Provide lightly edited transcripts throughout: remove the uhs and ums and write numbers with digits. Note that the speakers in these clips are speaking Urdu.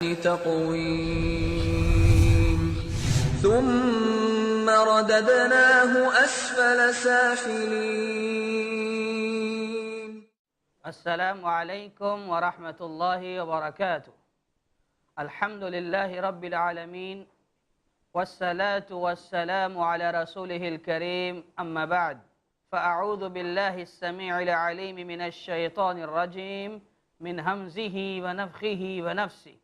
تقويم ثم رددناه أسفل سافلين. السلام عليكم ورحمة الله وبركاته. الحمد لله رب العالمين والصلاة والسلام على رسوله الكريم، أما بعد فأعوذ بالله السميع العليم من الشيطان الرجيم من همزه ونفخه ونفسه.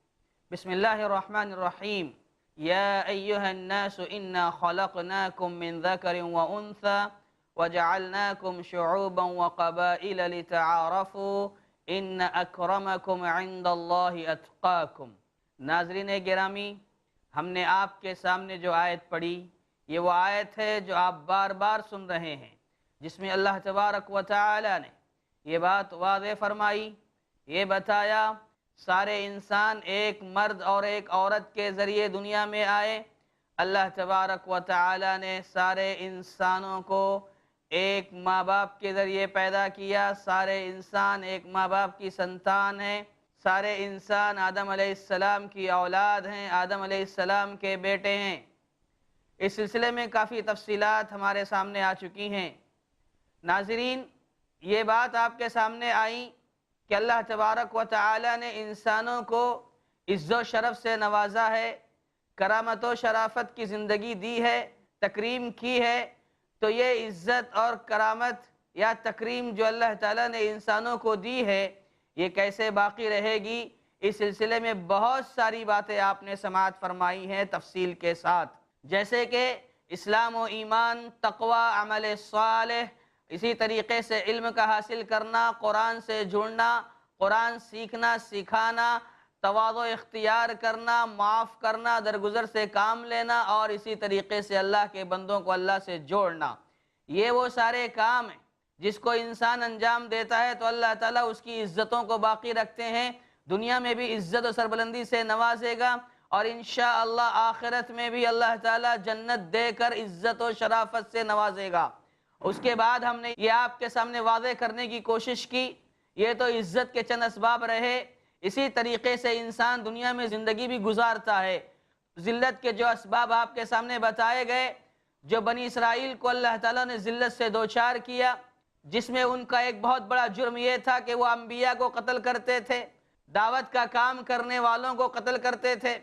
بسم الله الرحمن الرحيم. يا أيها الناس إنا خلقناكم من ذكر وأنثى وجعلناكم شعوبا وقبائل لتعارفوا إن أكرمكم عند الله أتقاكم. ناظرین گرامی، ہم نے آپ کے سامنے جو آیت پڑھی، یہ وہ آیت ہے جو آپ بار بار سن رہے ہیں، جس میں اللہ تبارک و تعالی نے یہ بات واضح فرمائی، یہ بتایا سارے انسان ایک مرد اور ایک عورت کے ذریعے دنیا میں آئے۔ اللہ تبارک و تعالی نے سارے انسانوں کو ایک ماں باپ کے ذریعے پیدا کیا۔ سارے انسان ایک ماں باپ کی سنتان ہیں، سارے انسان آدم علیہ السلام کی اولاد ہیں، آدم علیہ السلام کے بیٹے ہیں۔ اس سلسلے میں کافی تفصیلات ہمارے سامنے آ چکی ہیں۔ ناظرین، یہ بات آپ کے سامنے آئی کہ اللہ تبارک و تعالی نے انسانوں کو عزت و شرف سے نوازا ہے، کرامت و شرافت کی زندگی دی ہے، تکریم کی ہے۔ تو یہ عزت اور کرامت یا تکریم جو اللہ تعالی نے انسانوں کو دی ہے، یہ کیسے باقی رہے گی؟ اس سلسلے میں بہت ساری باتیں آپ نے سماعت فرمائی ہیں تفصیل کے ساتھ، جیسے کہ اسلام و ایمان، تقوی، عمل صالح، اسی طریقے سے علم کا حاصل کرنا، قرآن سے جڑنا، قرآن سیکھنا سکھانا، تواضع اختیار کرنا، معاف کرنا، درگزر سے کام لینا، اور اسی طریقے سے اللہ کے بندوں کو اللہ سے جوڑنا۔ یہ وہ سارے کام ہیں جس کو انسان انجام دیتا ہے تو اللہ تعالیٰ اس کی عزتوں کو باقی رکھتے ہیں، دنیا میں بھی عزت و سربلندی سے نوازے گا، اور انشاءاللہ آخرت میں بھی اللہ تعالیٰ جنت دے کر عزت و شرافت سے نوازے گا۔ اس کے بعد ہم نے یہ آپ کے سامنے واضح کرنے کی کوشش کی، یہ تو عزت کے چند اسباب رہے، اسی طریقے سے انسان دنیا میں زندگی بھی گزارتا ہے۔ ذلت کے جو اسباب آپ کے سامنے بتائے گئے، جو بنی اسرائیل کو اللہ تعالیٰ نے ذلت سے دوچار کیا، جس میں ان کا ایک بہت بڑا جرم یہ تھا کہ وہ انبیاء کو قتل کرتے تھے، دعوت کا کام کرنے والوں کو قتل کرتے تھے،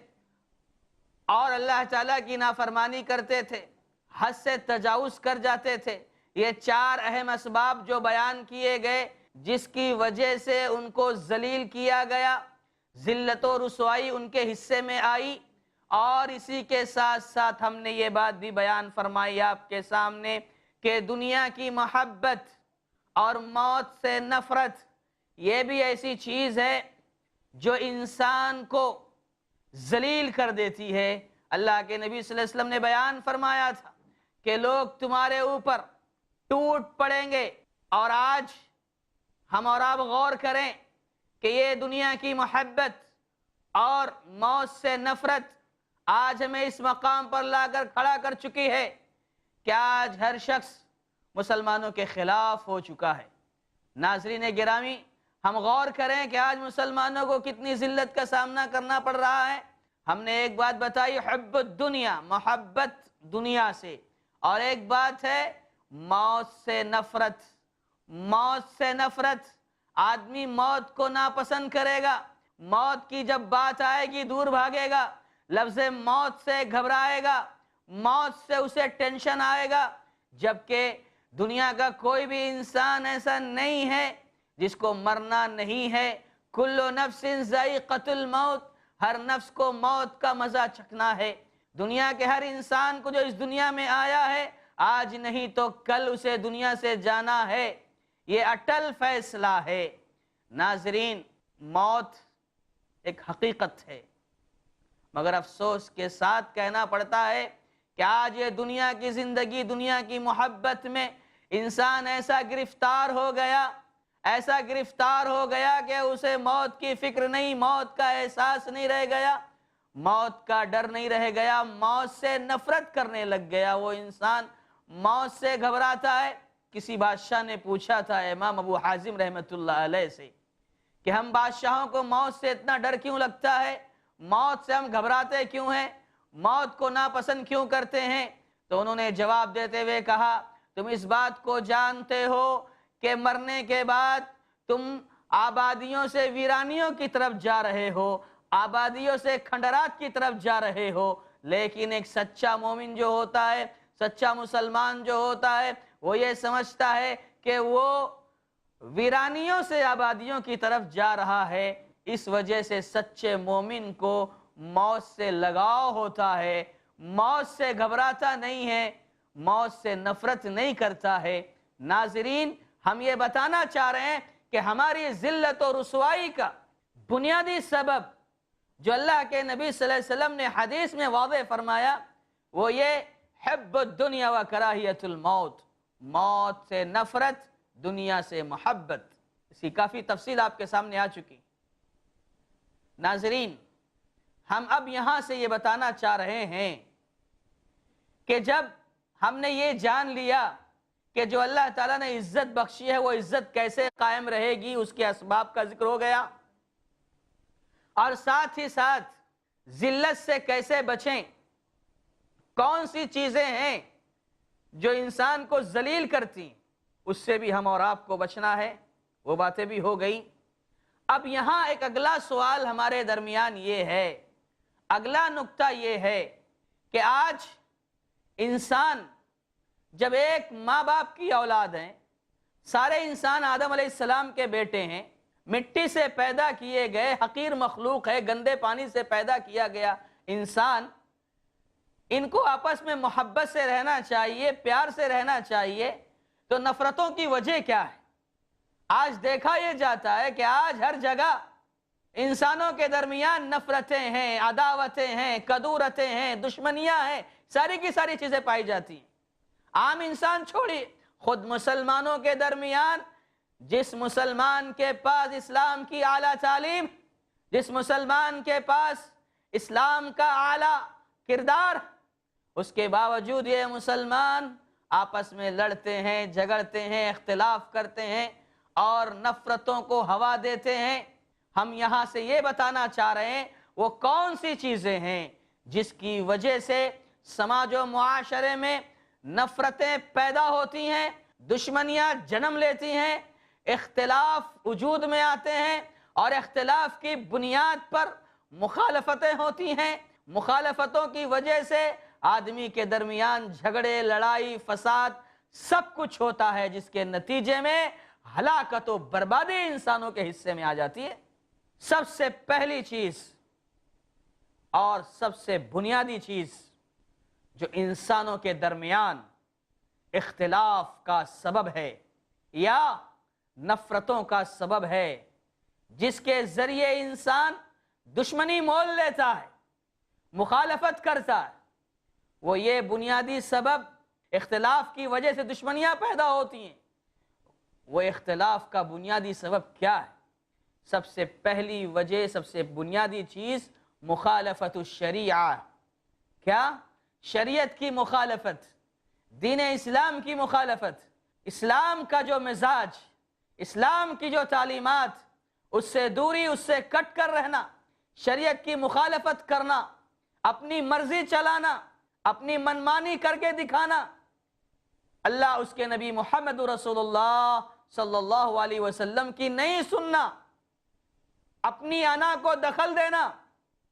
اور اللہ تعالیٰ کی نافرمانی کرتے تھے، حد سے تجاوز کر جاتے تھے۔ یہ چار اہم اسباب جو بیان کیے گئے، جس کی وجہ سے ان کو ذلیل کیا گیا، ذلت و رسوائی ان کے حصے میں آئی۔ اور اسی کے ساتھ ساتھ ہم نے یہ بات بھی بیان فرمائی آپ کے سامنے کہ دنیا کی محبت اور موت سے نفرت یہ بھی ایسی چیز ہے جو انسان کو ذلیل کر دیتی ہے۔ اللہ کے نبی صلی اللہ علیہ وسلم نے بیان فرمایا تھا کہ لوگ تمہارے اوپر ٹوٹ پڑیں گے، اور آج ہم اور آپ غور کریں کہ یہ دنیا کی محبت اور موت سے نفرت آج ہمیں اس مقام پر لا کر کھڑا کر چکی ہے کہ آج ہر شخص مسلمانوں کے خلاف ہو چکا ہے۔ ناظرین گرامی، ہم غور کریں کہ آج مسلمانوں کو کتنی ذلت کا سامنا کرنا پڑ رہا ہے۔ ہم نے ایک بات بتائی، حب الدنیا، محبت دنیا سے، اور ایک بات ہے موت سے نفرت۔ موت سے نفرت، آدمی موت کو ناپسند کرے گا، موت کی جب بات آئے گی دور بھاگے گا، لفظ موت سے گھبرائے گا، موت سے اسے ٹینشن آئے گا، جبکہ دنیا کا کوئی بھی انسان ایسا نہیں ہے جس کو مرنا نہیں ہے۔ کل نفس ذائقۃ الموت، ہر نفس کو موت کا مزہ چکھنا ہے۔ دنیا کے ہر انسان کو جو اس دنیا میں آیا ہے، آج نہیں تو کل اسے دنیا سے جانا ہے، یہ اٹل فیصلہ ہے۔ ناظرین، موت ایک حقیقت ہے، مگر افسوس کے ساتھ کہنا پڑتا ہے کہ آج یہ دنیا کی زندگی، دنیا کی محبت میں انسان ایسا گرفتار ہو گیا کہ اسے موت کی فکر نہیں، موت کا احساس نہیں رہ گیا، موت کا ڈر نہیں رہ گیا، موت سے نفرت کرنے لگ گیا وہ انسان، موت سے گھبراتا ہے۔ کسی بادشاہ نے پوچھا تھا امام ابو حازم رحمۃ اللہ علیہ سے کہ ہم بادشاہوں کو موت سے اتنا ڈر کیوں لگتا ہے؟ موت سے ہم گھبراتے کیوں ہیں؟ موت کو ناپسند کیوں کرتے ہیں؟ تو انہوں نے جواب دیتے ہوئے کہا تم اس بات کو جانتے ہو کہ مرنے کے بعد تم آبادیوں سے ویرانیوں کی طرف جا رہے ہو، آبادیوں سے کھنڈرات کی طرف جا رہے ہو، لیکن ایک سچا مومن جو ہوتا ہے، سچا مسلمان جو ہوتا ہے، وہ یہ سمجھتا ہے کہ وہ ویرانیوں سے آبادیوں کی طرف جا رہا ہے۔ اس وجہ سے سچے مومن کو موت سے لگاؤ ہوتا ہے، موت سے گھبراتا نہیں ہے، موت سے نفرت نہیں کرتا ہے۔ ناظرین، ہم یہ بتانا چاہ رہے ہیں کہ ہماری ذلت و رسوائی کا بنیادی سبب جو اللہ کے نبی صلی اللہ علیہ وسلم نے حدیث میں واضح فرمایا وہ یہ حب الدنیا و کراہیت الموت، موت سے نفرت، دنیا سے محبت۔ اس کی کافی تفصیل آپ کے سامنے آ چکی۔ ناظرین، ہم اب یہاں سے یہ بتانا چاہ رہے ہیں کہ جب ہم نے یہ جان لیا کہ جو اللہ تعالیٰ نے عزت بخشی ہے وہ عزت کیسے قائم رہے گی، اس کے اسباب کا ذکر ہو گیا، اور ساتھ ہی ساتھ ذلت سے کیسے بچیں، کون سی چیزیں ہیں جو انسان کو ذلیل کرتی، اس سے بھی ہم اور آپ کو بچنا ہے، وہ باتیں بھی ہو گئی۔ اب یہاں ایک اگلا سوال ہمارے درمیان یہ ہے، اگلا نکتہ یہ ہے کہ آج انسان جب ایک ماں باپ کی اولاد ہیں، سارے انسان آدم علیہ السلام کے بیٹے ہیں، مٹی سے پیدا کیے گئے حقیر مخلوق ہے، گندے پانی سے پیدا کیا گیا انسان، ان کو آپس میں محبت سے رہنا چاہیے، پیار سے رہنا چاہیے، تو نفرتوں کی وجہ کیا ہے؟ آج دیکھا یہ جاتا ہے کہ آج ہر جگہ انسانوں کے درمیان نفرتیں ہیں، عداوتیں ہیں، کدورتیں ہیں، دشمنیاں ہیں، ساری کی ساری چیزیں پائی جاتی ہیں۔ عام انسان چھوڑی، خود مسلمانوں کے درمیان جس مسلمان کے پاس اسلام کی اعلیٰ تعلیم، جس مسلمان کے پاس اسلام کا اعلیٰ کردار، اس کے باوجود یہ مسلمان آپس میں لڑتے ہیں، جھگڑتے ہیں، اختلاف کرتے ہیں اور نفرتوں کو ہوا دیتے ہیں۔ ہم یہاں سے یہ بتانا چاہ رہے ہیں وہ کون سی چیزیں ہیں جس کی وجہ سے سماج و معاشرے میں نفرتیں پیدا ہوتی ہیں، دشمنیاں جنم لیتی ہیں، اختلاف وجود میں آتے ہیں اور اختلاف کی بنیاد پر مخالفتیں ہوتی ہیں، مخالفتوں کی وجہ سے آدمی کے درمیان جھگڑے، لڑائی، فساد سب کچھ ہوتا ہے، جس کے نتیجے میں ہلاکت و بربادی انسانوں کے حصے میں آ جاتی ہے۔ سب سے پہلی چیز اور سب سے بنیادی چیز جو انسانوں کے درمیان اختلاف کا سبب ہے یا نفرتوں کا سبب ہے، جس کے ذریعے انسان دشمنی مول لیتا ہے، مخالفت کرتا ہے، وہ یہ بنیادی سبب، اختلاف کی وجہ سے دشمنیاں پیدا ہوتی ہیں، وہ اختلاف کا بنیادی سبب کیا ہے؟ سب سے پہلی وجہ، سب سے بنیادی چیز مخالفت الشریعہ۔ کیا؟ شریعت کی مخالفت، دین اسلام کی مخالفت، اسلام کا جو مزاج، اسلام کی جو تعلیمات، اس سے دوری، اس سے کٹ کر رہنا، شریعت کی مخالفت کرنا، اپنی مرضی چلانا، اپنی منمانی کر کے دکھانا، اللہ اس کے نبی محمد رسول اللہ صلی اللہ علیہ وسلم کی نہیں سننا، اپنی انا کو دخل دینا،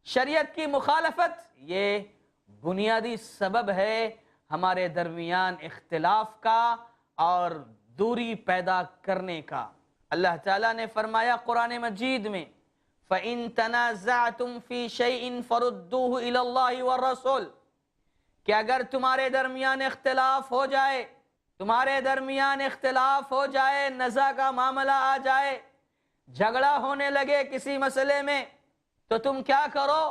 شریعت کی مخالفت، یہ بنیادی سبب ہے ہمارے درمیان اختلاف کا اور دوری پیدا کرنے کا۔ اللہ تعالیٰ نے فرمایا قرآن مجید میں فَإِن تَنَازَعْتُمْ فِي شَيْءٍ فَرُدُّوهُ إِلَى اللَّهِ وَالرَّسُولِ، کہ اگر تمہارے درمیان اختلاف ہو جائے، تمہارے درمیان اختلاف ہو جائے، نزاع کا معاملہ آ جائے، جھگڑا ہونے لگے کسی مسئلے میں، تو تم کیا کرو؟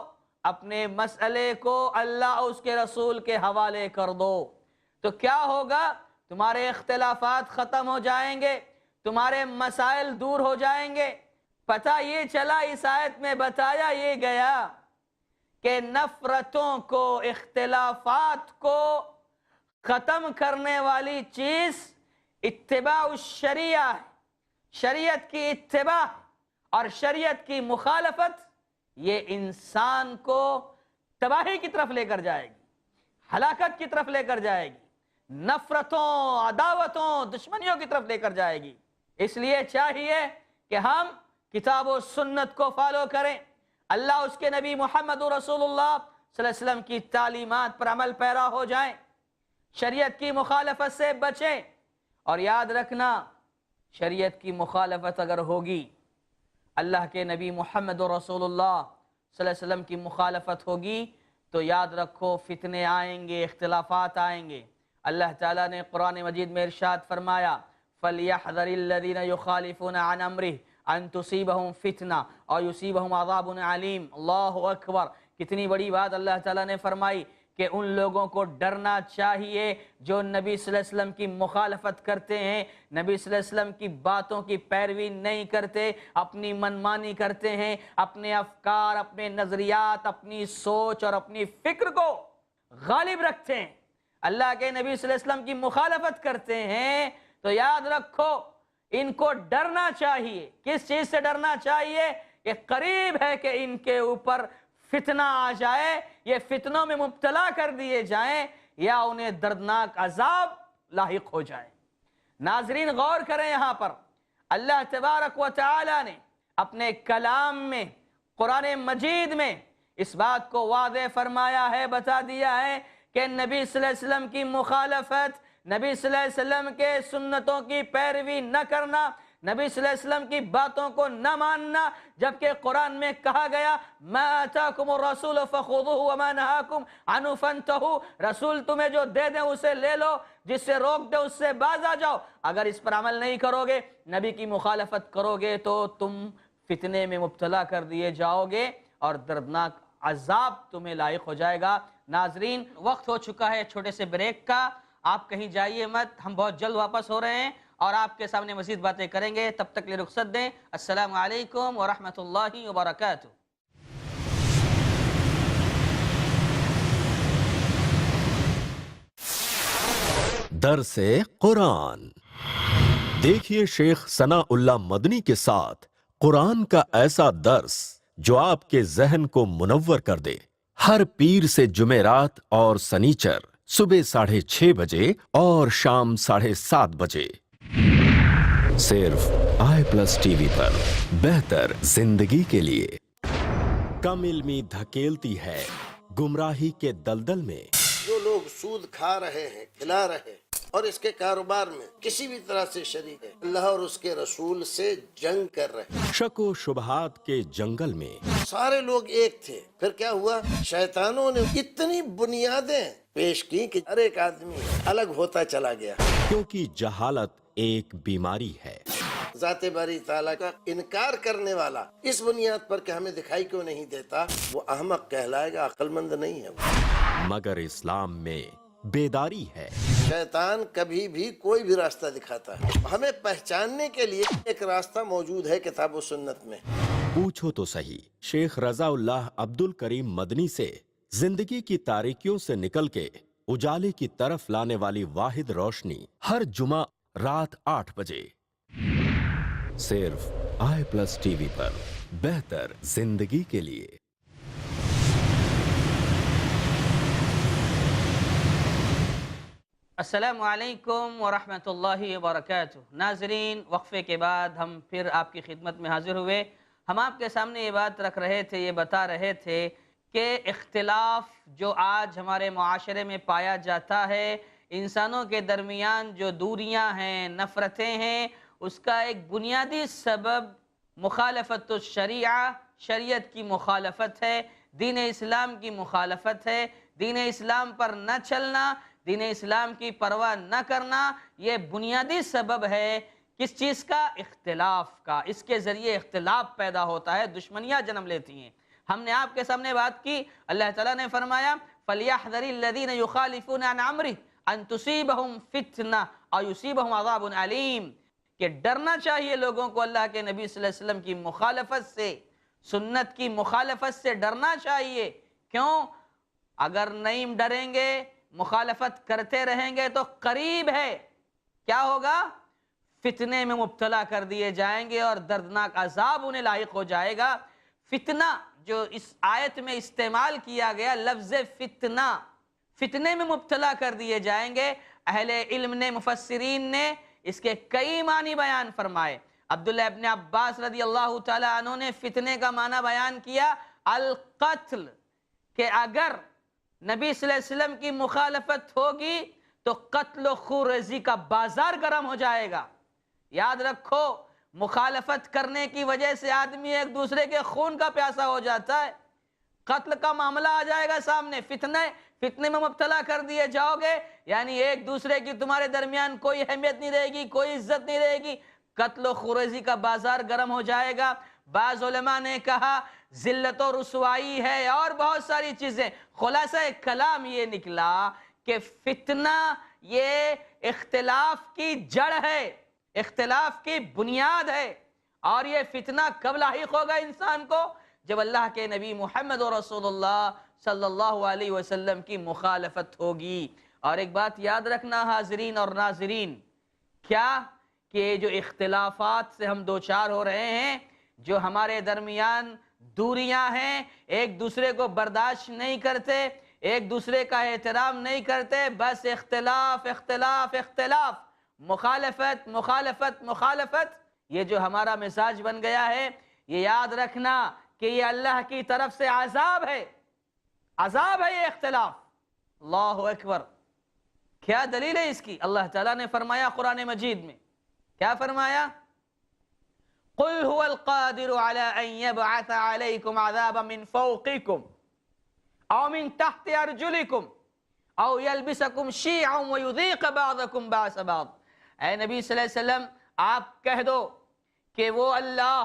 اپنے مسئلے کو اللہ اور اس کے رسول کے حوالے کر دو۔ تو کیا ہوگا؟ تمہارے اختلافات ختم ہو جائیں گے، تمہارے مسائل دور ہو جائیں گے۔ پتہ یہ چلا، اس آیت میں بتایا یہ گیا کہ نفرتوں کو، اختلافات کو ختم کرنے والی چیز اتباع الشریعہ ہے، شریعت کی اتباع اور شریعت کی مخالفت یہ انسان کو تباہی کی طرف لے کر جائے گی، ہلاکت کی طرف لے کر جائے گی، نفرتوں، عداوتوں، دشمنیوں کی طرف لے کر جائے گی۔ اس لیے چاہیے کہ ہم کتاب و سنت کو فالو کریں، اللہ اس کے نبی محمد رسول اللہ صلی اللہ علیہ وسلم کی تعلیمات پر عمل پیرا ہو جائیں، شریعت کی مخالفت سے بچیں۔ اور یاد رکھنا، شریعت کی مخالفت اگر ہوگی، اللہ کے نبی محمد رسول اللہ صلی اللہ علیہ وسلم کی مخالفت ہوگی، تو یاد رکھو فتنے آئیں گے، اختلافات آئیں گے۔ اللہ تعالیٰ نے قرآن مجید میں ارشاد فرمایا فَلْيَحْذَرِ الَّذِينَ يُخَالِفُونَ عَنْ أَمْرِهِ أَن تُصِيبَهُمْ فِتْنَةٌ أَوْ يُصِيبَهُمْ عَذَابٌ عَلِيمٌ۔ اللہ اکبر، کتنی بڑی بات اللہ تعالیٰ نے فرمائی کہ ان لوگوں کو ڈرنا چاہیے جو نبی صلی اللہ علیہ وسلم کی مخالفت کرتے ہیں، نبی صلی اللہ علیہ وسلم کی باتوں کی پیروی نہیں کرتے، اپنی منمانی کرتے ہیں، اپنے افکار، اپنے نظریات، اپنی سوچ اور اپنی فکر کو غالب رکھتے ہیں، اللہ کے نبی صلی اللہ علیہ وسلم کی مخالفت کرتے ہیں، تو یاد رکھو ان کو ڈرنا چاہیے۔ کس چیز سے ڈرنا چاہیے؟ کہ قریب ہے کہ ان کے اوپر فتنہ آ جائے، یہ فتنوں میں مبتلا کر دیے جائیں، یا انہیں دردناک عذاب لاحق ہو جائے۔ ناظرین غور کریں، یہاں پر اللہ تبارک و تعالی نے اپنے کلام میں، قرآن مجید میں اس بات کو واضح فرمایا ہے، بتا دیا ہے کہ نبی صلی اللہ علیہ وسلم کی مخالفت، نبی صلی اللہ علیہ وسلم کے سنتوں کی پیروی نہ کرنا، نبی صلی اللہ علیہ وسلم کی باتوں کو نہ ماننا، جبکہ قرآن میں کہا گیا مَا آتَاكُمُ الرَّسُولُ فَخُذُوهُ وَمَا نَهَاكُمْ عَنْهُ فَانْتَهُوا، رسول تمہیں جو دے دیں اسے لے لو، جس سے روک دے اس سے باز آ جاؤ۔ اگر اس پر عمل نہیں کرو گے، نبی کی مخالفت کرو گے، تو تم فتنے میں مبتلا کر دیے جاؤ گے اور دردناک عذاب تمہیں لاحق ہو جائے گا۔ ناظرین وقت ہو چکا ہے چھوٹے سے بریک کا، آپ کہیں جائیے مت، ہم بہت جلد واپس ہو رہے ہیں اور آپ کے سامنے مزید باتیں کریں گے۔ تب تک لیے رخصت دیں۔ السلام علیکم ورحمۃ اللہ وبرکاتہ۔ درس قرآن دیکھیے شیخ ثناء اللہ مدنی کے ساتھ قرآن کا ایسا درس جو آپ کے ذہن کو منور کر دے، ہر پیر سے جمعرات اور سنیچر صبح 6:30 بجے اور شام 7:30 بجے، صرف i+ ٹی وی پر۔ بہتر زندگی کے لیے۔ کم علمی دھکیلتی ہے گمراہی کے دلدل میں۔ جو لوگ سود کھا رہے ہیں، کھلا رہے ہیں اور اس کے کاروبار میں کسی بھی طرح سے شریک ہے، اللہ اور اس کے رسول سے جنگ کر رہے ہیں۔ شک و شبہات کے جنگل میں سارے لوگ ایک تھے، پھر کیا ہوا؟ شیطانوں نے اتنی بنیادیں پیش کی کہ ہر ایک آدمی الگ ہوتا چلا گیا۔ کیونکہ جہالت ایک بیماری ہے۔ ذات باری تعالیٰ کا انکار کرنے والا اس بنیاد پر کہ ہمیں دکھائی کیوں نہیں دیتا، وہ احمق کہلائے گا، عقل مند نہیں ہے وہ۔ مگر اسلام میں بیداری ہے۔ شیطان کبھی بھی کوئی بھی راستہ دکھاتا ہے، ہمیں پہچاننے کے لیے ایک راستہ موجود ہے کتاب و سنت میں۔ پوچھو تو صحیح شیخ رضا اللہ عبد الکریم مدنی سے، زندگی کی تاریکیوں سے نکل کے اجالے کی طرف لانے والی واحد روشنی، ہر جمعہ رات 8 بجے، صرف i+ ٹی وی پر۔ بہتر زندگی کے لیے۔ السلام علیکم ورحمۃ اللہ وبرکاتہ۔ ناظرین وقفے کے بعد ہم پھر آپ کی خدمت میں حاضر ہوئے۔ ہم آپ کے سامنے یہ بات رکھ رہے تھے، یہ بتا رہے تھے کہ اختلاف جو آج ہمارے معاشرے میں پایا جاتا ہے، انسانوں کے درمیان جو دوریاں ہیں، نفرتیں ہیں، اس کا ایک بنیادی سبب مخالفت الشریعہ، شریعت کی مخالفت ہے، دین اسلام کی مخالفت ہے، دین اسلام پر نہ چلنا، دین اسلام کی پرواہ نہ کرنا، یہ بنیادی سبب ہے کس چیز کا؟ اختلاف کا۔ اس کے ذریعے اختلاف پیدا ہوتا ہے، دشمنیاں جنم لیتی ہیں۔ ہم نے آپ کے سامنے بات کی، اللہ تعالیٰ نے فرمایا فَلْيَحْذَرِ الَّذِينَ يُخَالِفُونَ عَنْ أَمْرِهِ أَن تُصِيبَهُمْ فِتْنَةٌ أَوْ يُصِيبَهُمْ عَذَابٌ عَلِيمٌ، کہ ڈرنا چاہیے لوگوں کو اللہ کے نبی صلی اللہ علیہ وسلم کی مخالفت سے، سنت کی مخالفت سے ڈرنا چاہیے۔ کیوں؟ اگر نہیں ڈریں گے، مخالفت کرتے رہیں گے تو قریب ہے کیا ہوگا؟ فتنے میں مبتلا کر دیے جائیں گے اور دردناک عذاب انہیں لاحق ہو جائے گا۔ فتنہ جو اس آیت میں استعمال کیا گیا لفظ فتنہ، فتنے میں مبتلا کر دیے جائیں گے، اہل علم نے، مفسرین نے اس کے کئی معنی بیان فرمائے۔ عبداللہ ابن عباس رضی اللہ تعالیٰ عنہ نے فتنے کا معنی بیان کیا القتل، کہ اگر نبی صلی اللہ علیہ وسلم کی مخالفت ہوگی تو قتل و خونریزی کا بازار گرم ہو جائے گا۔ یاد رکھو، مخالفت کرنے کی وجہ سے آدمی ایک دوسرے کے خون کا پیاسا ہو جاتا ہے، قتل کا معاملہ آ جائے گا سامنے، فتنے میں مبتلا کر دیے جاؤ گے، یعنی ایک دوسرے کی تمہارے درمیان کوئی اہمیت نہیں رہے گی، کوئی عزت نہیں رہے گی، قتل و خونریزی کا بازار گرم ہو جائے گا۔ بعض علماء نے کہا ذلت و رسوائی ہے اور بہت ساری چیزیں۔ خلاصہ کلام یہ نکلا کہ فتنہ یہ اختلاف کی جڑ ہے، اختلاف کی بنیاد ہے، اور یہ فتنہ کب لاحق ہوگا انسان کو؟ جب اللہ کے نبی محمد رسول اللہ صلی اللہ علیہ وسلم کی مخالفت ہوگی۔ اور ایک بات یاد رکھنا حاضرین اور ناظرین، کیا کہ جو اختلافات سے ہم دوچار ہو رہے ہیں، جو ہمارے درمیان دوریاں ہیں، ایک دوسرے کو برداشت نہیں کرتے، ایک دوسرے کا احترام نہیں کرتے، بس اختلاف اختلاف اختلاف، مخالفت مخالفت مخالفت، یہ جو ہمارا مزاج بن گیا ہے، یہ یاد رکھنا کہ یہ اللہ کی طرف سے عذاب ہے، عذاب ہے یہ اختلاف۔ اللہ اکبر! کیا دلیل ہے اس کی؟ اللہ تعالیٰ نے فرمایا قرآن مجید میں، کیا فرمایا؟ قُلْ هُوَ الْقَادِرُ عَلَىٰ أَن يَبْعَثَ عَلَيْكُمْ عَذَابًا مِّن فَوْقِكُمْ أَوْ مِن تَحْتِ أَرْجُلِكُمْ أَوْ يَلْبِسَكُمْ شِيَعًا وَيُذِيقَ بَعْضَكُمْ بَأْسَ بَعْضٍ۔ اے نبی صلی اللہ علیہ وسلم، آپ کہہ دو کہ وہ اللہ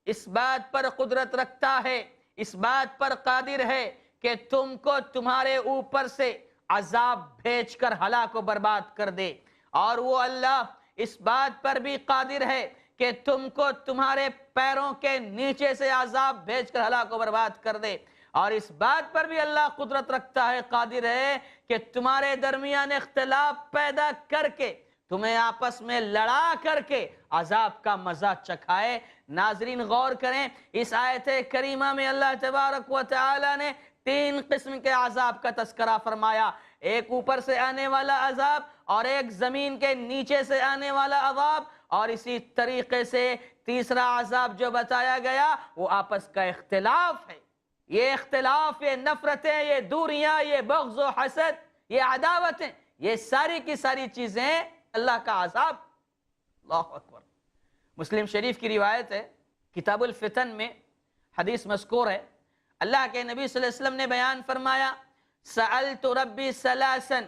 اس بات پر قدرت رکھتا ہے، اس بات پر قادر ہے کہ تم کو تمہارے اوپر سے عذاب بھیج کر ہلاک و برباد کر دے، اور وہ اللہ اس بات پر بھی قادر ہے کہ تم کو تمہارے پیروں کے نیچے سے عذاب بھیج کر ہلاک و برباد کر دے، اور اس بات پر بھی اللہ قدرت رکھتا ہے، قادر ہے کہ تمہارے درمیان اختلاف پیدا کر کے، تمہیں آپس میں لڑا کر کے عذاب کا مزہ چکھائے۔ ناظرین غور کریں، اس آیت کریمہ میں اللہ تبارک و تعالی نے 3 قسم کے عذاب کا تذکرہ فرمایا، ایک اوپر سے آنے والا عذاب، اور ایک زمین کے نیچے سے آنے والا عذاب، اور اسی طریقے سے تیسرا عذاب جو بتایا گیا وہ آپس کا اختلاف ہے۔ یہ اختلاف، یہ نفرتیں، یہ دوریاں، یہ بغض و حسد، یہ عداوتیں، یہ ساری کی ساری چیزیں اللہ کا عذاب۔ اللہ اکبر! مسلم شریف کی روایت ہے، کتاب الفتن میں حدیث مذکور ہے، اللہ کے نبی صلی اللہ علیہ وسلم نے بیان فرمایا، سألت ربی ثلاثا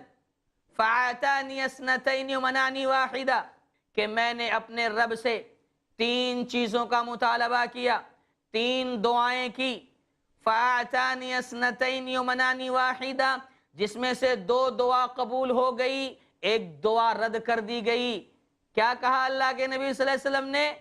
فاعتانی اثنتین ومنعنی واحدہ، کہ میں نے اپنے رب سے 3 چیزوں کا مطالبہ کیا، 3 دعائیں کی، فاعتانی اثنتین ومنعنی واحدہ، جس میں سے 2 دعا قبول ہو گئی، ایک دعا رد کر دی گئی۔ کیا کہا اللہ کے نبی صلی اللہ علیہ وسلم نے؟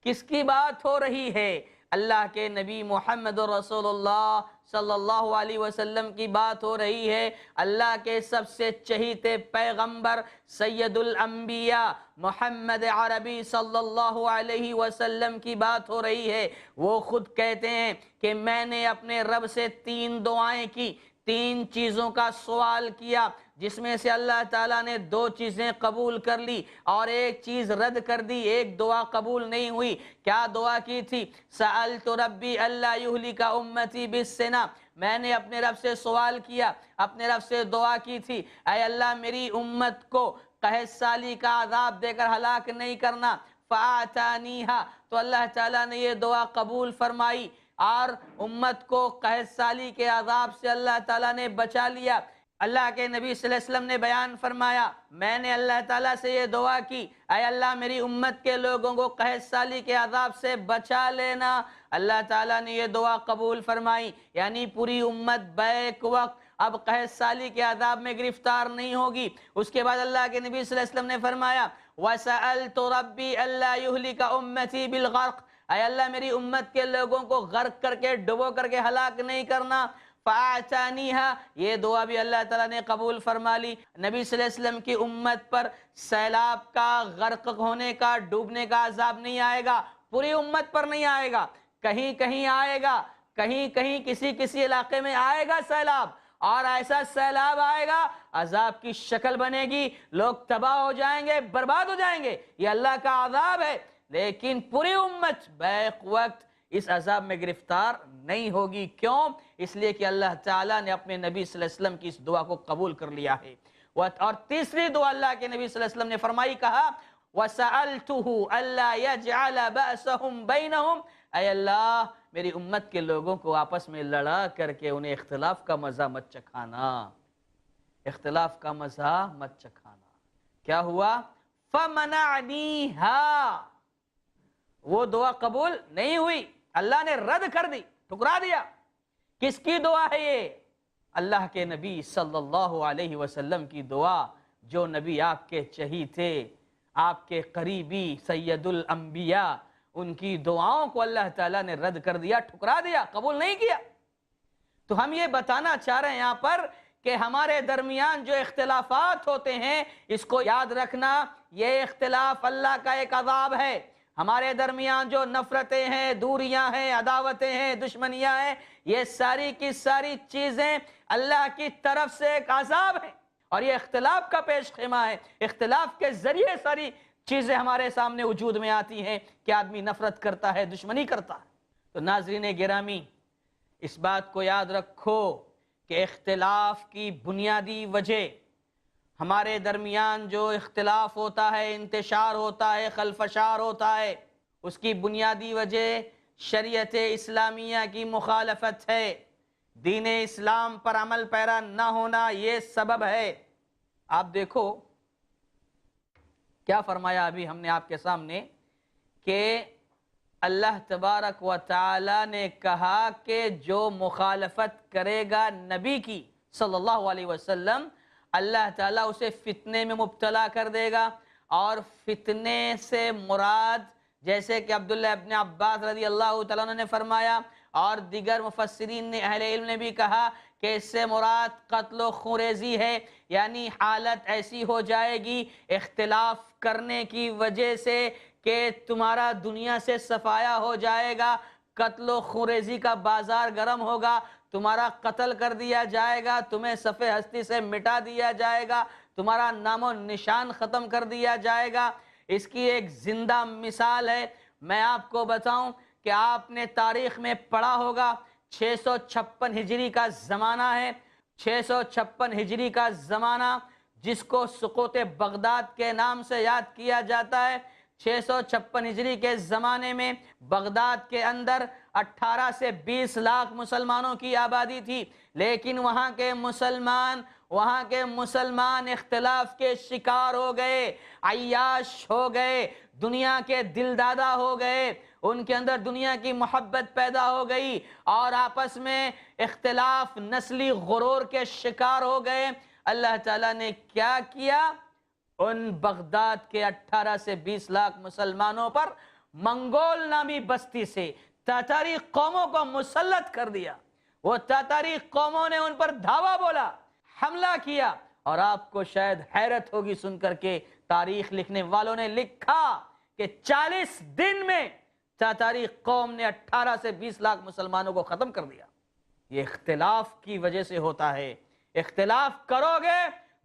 کس کی بات ہو رہی ہے؟ اللہ کے نبی محمد رسول اللہ صلی اللہ علیہ وسلم کی بات ہو رہی ہے، اللہ کے سب سے چہیتے پیغمبر سید الانبیاء محمد عربی صلی اللہ علیہ وسلم کی بات ہو رہی ہے۔ وہ خود کہتے ہیں کہ میں نے اپنے رب سے 3 دعائیں کی، 3 چیزوں کا سوال کیا، جس میں سے اللہ تعالیٰ نے 2 چیزیں قبول کر لی اور ایک چیز رد کر دی، ایک دعا قبول نہیں ہوئی۔ کیا دعا کی تھی؟ سألت ربی اللہ یہلک امتی بالسنہ، میں نے اپنے رب سے سوال کیا، اپنے رب سے دعا کی تھی، اے اللہ میری امت کو قحط سالی کا عذاب دے کر ہلاک نہیں کرنا، فآتانیہا، تو اللہ تعالیٰ نے یہ دعا قبول فرمائی اور امت کو قحط سالی کے عذاب سے اللہ تعالیٰ نے بچا لیا۔ اللہ کے نبی صلی اللہ علیہ وسلم نے بیان فرمایا، میں نے اللہ تعالیٰ سے یہ دعا کی، اے اللہ میری امت کے لوگوں کو قحط سالی کے عذاب سے بچا لینا، اللہ تعالیٰ نے یہ دعا قبول فرمائی، یعنی پوری امت بیک وقت اب قحط سالی کے عذاب میں گرفتار نہیں ہوگی۔ اس کے بعد اللہ کے نبی صلی اللہ علیہ وسلم نے فرمایا، وَسَأَلْتُ رَبِّي أَلَّا يُهْلِكَ أُمَّتِي بِالْغَرْقِ، اے اللہ میری امت کے لوگوں کو غرق کر کے، ڈبو کر کے ہلاک نہیں کرنا، فَأَعْتَانِيهَا، یہ دعا بھی اللہ تعالیٰ نے قبول فرما لی۔ نبی صلی اللہ علیہ وسلم کی امت پر سیلاب کا، غرق ہونے کا، ڈوبنے کا عذاب نہیں آئے گا، پوری امت پر نہیں آئے گا، کہیں کہیں آئے گا، کہیں کہیں کسی علاقے میں آئے گا سیلاب، اور ایسا سیلاب آئے گا عذاب کی شکل بنے گی، لوگ تباہ ہو جائیں گے، برباد ہو جائیں گے، یہ اللہ کا عذاب ہے، لیکن پوری امت بیک وقت اس عذاب میں گرفتار نہیں ہوگی۔ کیوں؟ اس لیے کہ اللہ تعالیٰ نے اپنے نبی صلی اللہ علیہ وسلم کی اس دعا کو قبول کر لیا ہے۔ اور تیسری دعا اللہ کے نبی صلی اللہ علیہ وسلم نے فرمائی، کہا وَسَأَلْتُهُ أَلَّا يَجْعَلَ بَأْسَهُمْ بَيْنَهُمْ، اے اللہ میری امت کے لوگوں کو آپس میں لڑا کر کے انہیں اختلاف کا مزہ مت چکھانا، اختلاف کا مزہ مت چکھانا۔ کیا ہوا؟ فَمَنَعْنِيهَا، وہ دعا قبول نہیں ہوئی، اللہ نے رد کر دی، ٹھکرا دیا۔ کس کی دعا ہے یہ؟ اللہ کے نبی صلی اللہ علیہ وسلم کی دعا، جو نبی آپ کے چہی تھے، آپ کے قریبی سید الانبیاء، ان کی دعاؤں کو اللہ تعالیٰ نے رد کر دیا، ٹھکرا دیا، قبول نہیں کیا۔ تو ہم یہ بتانا چاہ رہے ہیں یہاں پر کہ ہمارے درمیان جو اختلافات ہوتے ہیں، اس کو یاد رکھنا، یہ اختلاف اللہ کا ایک عذاب ہے۔ ہمارے درمیان جو نفرتیں ہیں، دوریاں ہیں، عداوتیں ہیں، دشمنیاں ہیں، یہ ساری کی ساری چیزیں اللہ کی طرف سے ایک عذاب ہے، اور یہ اختلاف کا پیش خیمہ ہے۔ اختلاف کے ذریعے ساری چیزیں ہمارے سامنے وجود میں آتی ہیں کہ آدمی نفرت کرتا ہے، دشمنی کرتا ہے۔ تو ناظرین گرامی، اس بات کو یاد رکھو کہ اختلاف کی بنیادی وجہ، ہمارے درمیان جو اختلاف ہوتا ہے، انتشار ہوتا ہے، خلفشار ہوتا ہے، اس کی بنیادی وجہ شریعت اسلامیہ کی مخالفت ہے، دین اسلام پر عمل پیرا نہ ہونا یہ سبب ہے۔ آپ دیکھو کیا فرمایا ابھی ہم نے آپ کے سامنے، کہ اللہ تبارک و تعالی نے کہا کہ جو مخالفت کرے گا نبی کی صلی اللہ علیہ وسلم، اللہ تعالیٰ اسے فتنے میں مبتلا کر دے گا۔ اور فتنے سے مراد، جیسے کہ عبداللہ ابن عباس رضی اللہ تعالیٰ عنہ نے فرمایا، اور دیگر مفسرین نے، اہل علم نے بھی کہا کہ اس سے مراد قتل و خونریزی ہے، یعنی حالت ایسی ہو جائے گی اختلاف کرنے کی وجہ سے کہ تمہارا دنیا سے صفایا ہو جائے گا، قتل و خونریزی کا بازار گرم ہوگا، تمہارا قتل کر دیا جائے گا، تمہیں صفحہ ہستی سے مٹا دیا جائے گا، تمہارا نام و نشان ختم کر دیا جائے گا۔ اس کی ایک زندہ مثال ہے، میں آپ کو بتاؤں کہ آپ نے تاریخ میں پڑھا ہوگا، 656 ہجری کا زمانہ ہے، 656 ہجری کا زمانہ جس کو سقوط بغداد کے نام سے یاد کیا جاتا ہے۔ 656 ہجری کے زمانے میں بغداد کے اندر 18 سے 20 لاکھ مسلمانوں کی آبادی تھی، لیکن وہاں کے مسلمان اختلاف کے شکار ہو گئے، عیاش ہو گئے، دنیا کے دل دادا ہو گئے، ان کے اندر دنیا کی محبت پیدا ہو گئی، اور آپس میں اختلاف، نسلی غرور کے شکار ہو گئے۔ اللہ تعالیٰ نے کیا کیا؟ ان بغداد کے 18 سے 20 لاکھ مسلمانوں پر منگول نامی بستی سے تاتاری قوموں کو مسلط کر دیا۔ وہ تاتاری قوموں نے ان پر دھاوا بولا، حملہ کیا، اور آپ کو شاید حیرت ہوگی سن کر کے، تاریخ لکھنے والوں نے لکھا کہ 40 دن میں تاتاری قوم نے 18 سے 20 لاکھ مسلمانوں کو ختم کر دیا۔ یہ اختلاف کی وجہ سے ہوتا ہے، اختلاف کرو گے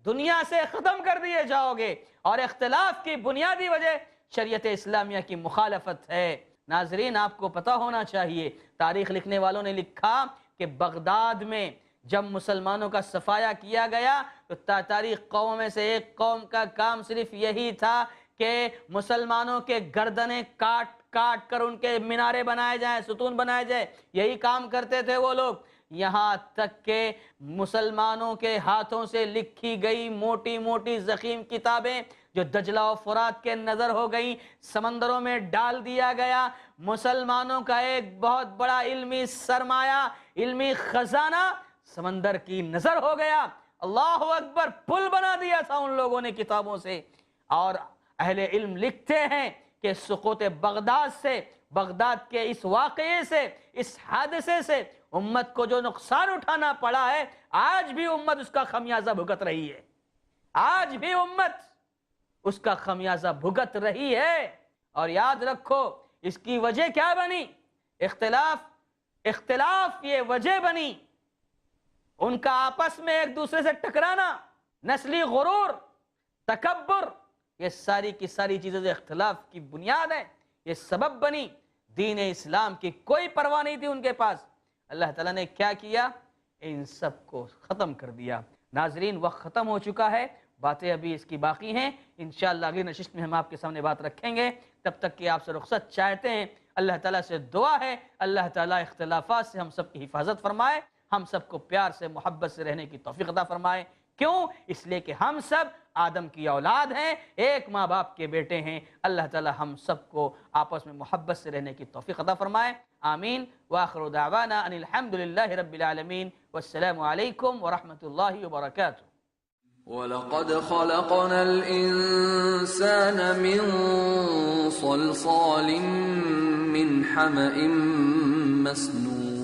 دنیا سے ختم کر دیے جاؤ گے، اور اختلاف کی بنیادی وجہ شریعت اسلامیہ کی مخالفت ہے۔ ناظرین، آپ کو پتہ ہونا چاہیے، تاریخ لکھنے والوں نے لکھا کہ بغداد میں جب مسلمانوں کا صفایا کیا گیا تو تاتاری قوم میں سے ایک قوم کا کام صرف یہی تھا کہ مسلمانوں کے گردنیں کاٹ کر ان کے مینارے بنائے جائیں، ستون بنائے جائیں، یہی کام کرتے تھے وہ لوگ۔ یہاں تک کہ مسلمانوں کے ہاتھوں سے لکھی گئی موٹی موٹی ضخیم کتابیں جو دجلہ و فرات کے نظر ہو گئی، سمندروں میں ڈال دیا گیا۔ مسلمانوں کا ایک بہت بڑا علمی سرمایہ، علمی خزانہ سمندر کی نظر ہو گیا۔ اللہ اکبر، پل بنا دیا تھا ان لوگوں نے کتابوں سے۔ اور اہل علم لکھتے ہیں کہ سقوط بغداد سے، بغداد کے اس واقعے سے، اس حادثے سے امت کو جو نقصان اٹھانا پڑا ہے، آج بھی امت اس کا خمیازہ بھگت رہی ہے، آج بھی امت اس کا خمیازہ بھگت رہی ہے۔ اور یاد رکھو اس کی وجہ کیا بنی؟ اختلاف اختلاف یہ وجہ بنی، ان کا آپس میں ایک دوسرے سے ٹکرانا، نسلی غرور، تکبر، یہ ساری کی ساری چیزیں جو اختلاف کی بنیاد ہے، یہ سبب بنی۔ دین اسلام کی کوئی پرواہ نہیں تھی ان کے پاس۔ اللہ تعالیٰ نے کیا کیا؟ ان سب کو ختم کر دیا۔ ناظرین، وقت ختم ہو چکا ہے، باتیں ابھی اس کی باقی ہیں، انشاءاللہ اگلی نشست میں ہم آپ کے سامنے بات رکھیں گے۔ تب تک کہ آپ سے رخصت چاہتے ہیں، اللہ تعالیٰ سے دعا ہے اللہ تعالیٰ اختلافات سے ہم سب کی حفاظت فرمائے، ہم سب کو پیار سے محبت سے رہنے کی توفیق عطا فرمائے۔ کیوں؟ اس لیے کہ ہم سب آدم کی اولاد ہیں، ایک ماں باپ کے بیٹے ہیں۔ اللہ تعالیٰ ہم سب کو آپس میں محبت سے رہنے کی توفیق عطا فرمائے، آمین۔ وآخر دعوانا ان الحمدللہ رب العالمین، والسلام علیکم ورحمۃ اللہ وبرکاتہ۔ وَلَقَدْ خَلَقْنَا الْإِنسَانَ مِنْ صَلْصَالٍ مِنْ حَمَإٍ مَسْنُونٍ